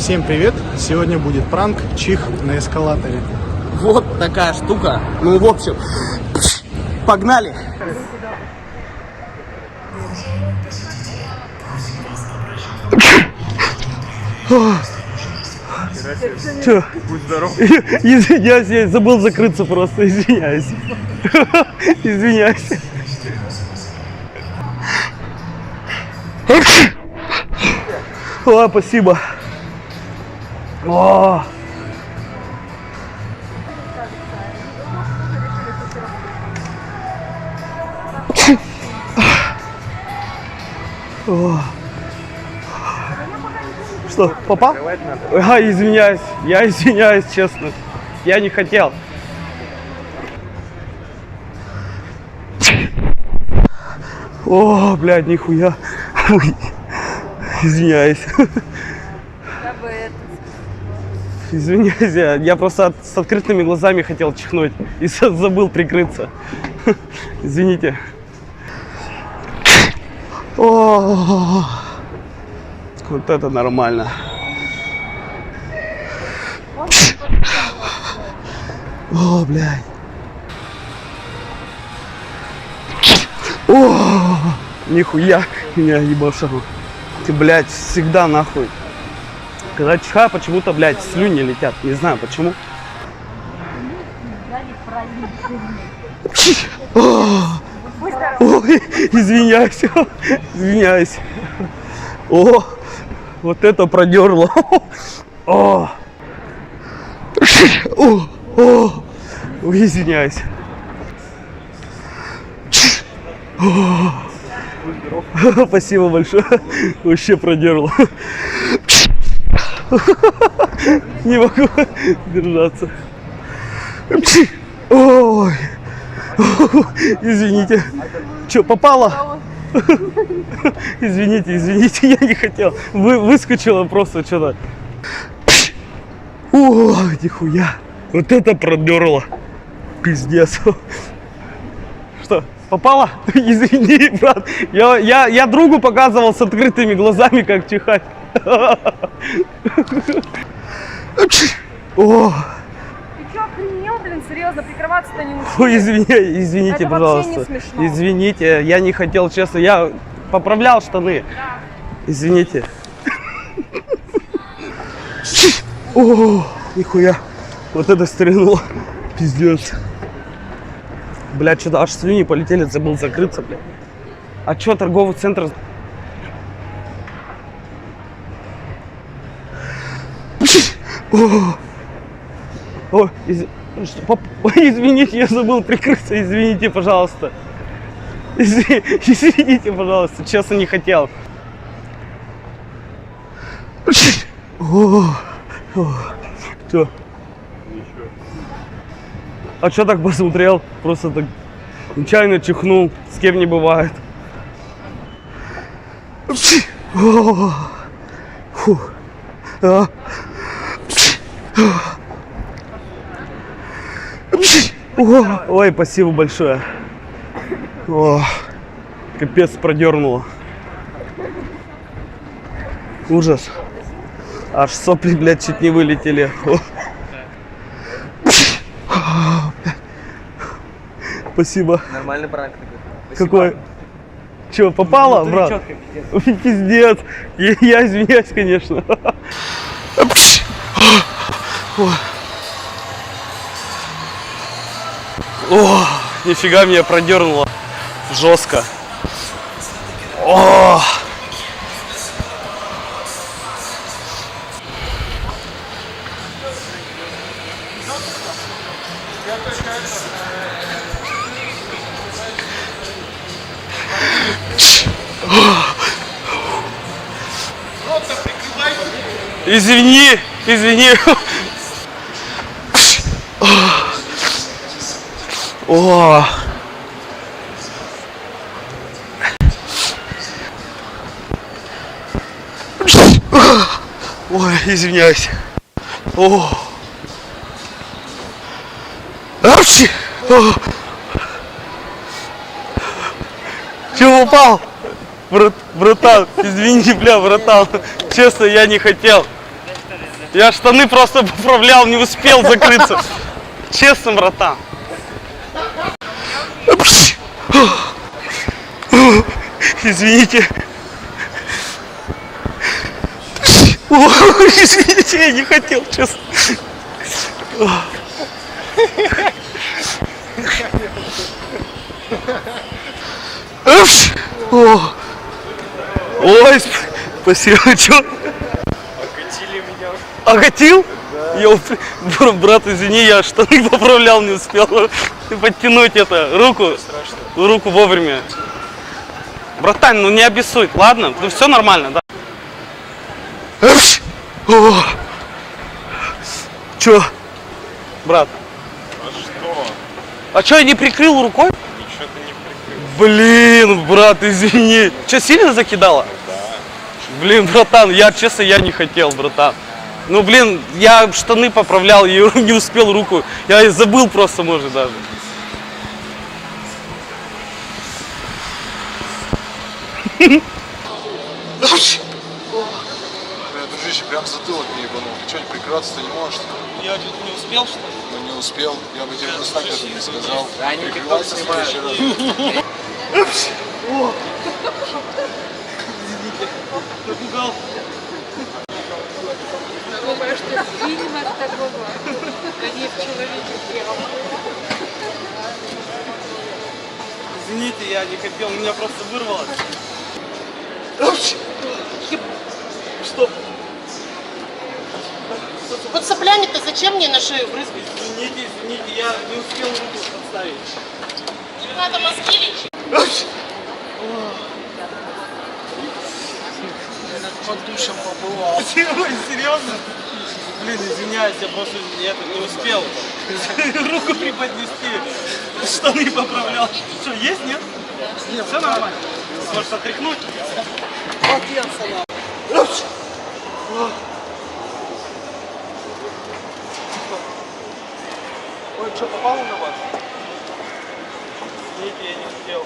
Всем привет! Сегодня будет пранк чих на эскалаторе. Вот такая штука. Ну, в общем, погнали! Че? Будь здоров. Извиняюсь, я забыл закрыться просто, извиняюсь. Извиняюсь. О, спасибо. О. О. Что, попал? А, извиняюсь, я извиняюсь, честно. Я не хотел. О, блядь, нихуя. Извиняюсь. Извиняюсь, я просто с открытыми глазами хотел чихнуть и забыл прикрыться. Извините. О, вот это нормально. О, блядь. О, нихуя меня ебашил. Ты, блядь, всегда нахуй. Когда чихаю, почему-то, блядь, слюни летят. Не знаю почему. Ой, извиняюсь. Извиняюсь. О, вот это продерло. О, ой, извиняюсь. Спасибо большое. Вообще продерло. Не могу держаться. Ой. Извините. Что, попало? Извините, извините, я не хотел. Выскочило просто что-то. О, нихуя. Вот это продерло. Пиздец. Что, попало? Извини, брат. Я другу показывал с открытыми глазами, как чихать. О. Ты чё, охренел, блин, серьезно, прикрываться-то не учили? Ой, извините, это пожалуйста. Вообще не смешно. Извините, я не хотел, честно. Я поправлял штаны. Да. Извините. О, нихуя. Вот это стрельнуло. Пиздец. Блядь, что-то аж слюни полетели, забыл закрыться, блядь. А чё, торговый центр... О, извините, я забыл прикрыться, извините, пожалуйста. Извините, пожалуйста, честно, не хотел. Что? А что так посмотрел? Просто так нечаянно чихнул, с кем не бывает. Фу. Ой, спасибо большое. О, капец, продернуло. Ужас. Аж сопли, блядь, чуть не вылетели. Спасибо. Нормальный пранк. Какой? Че, попало, брат? Пиздец. Я извиняюсь, конечно. О, нифига меня продернуло. Жестко. О! Извини, извини. О. Ой, извиняюсь. О. Апчи. Чего упал? Братан, извини, бля, братан. Честно, я не хотел. Я штаны просто поправлял, не успел закрыться. Честно, братан. Извините. Извините, я не хотел, честно. Ой, спасибо. Чё? Окатили меня. Окатил? Да. Брат, извини, я штаны поправлял, не успел подтянуть руку вовремя. Братан, ну не обессудь, ладно? Ну все нормально, да? Чё? Брат? А что? А чё, я не прикрыл рукой? Ничего ты не прикрыл. Блин, брат, извини. Чё, сильно закидала? Да. Блин, братан, честно, я не хотел, братан. Ну, блин, я штаны поправлял, и не успел руку. Я и забыл просто, может, даже. Дружище, прям затылок мне ебанул. Ты что, не прикрываться-то не можешь? Я не успел, что ли? Ну не успел. Я бы тебе просто так это не сказал. Они Прикрывайся в следующий раз. Напугал. Думаешь, что фильма такого, а не в человеке дело. Извините, я не хотел, меня просто вырвало. Что? Вот соплями-то зачем мне на шею брызгать? Извините, я не успел руку подставить. Надо мозги лечить. Под душем побывал. Серьезно? Блин, извиняюсь, я просто не успел руку преподнести, штаны поправлял. Что, есть, нет? Нет, все нормально. Может отряхнуть? Ой, что, попало на вас? Извините, я не успел.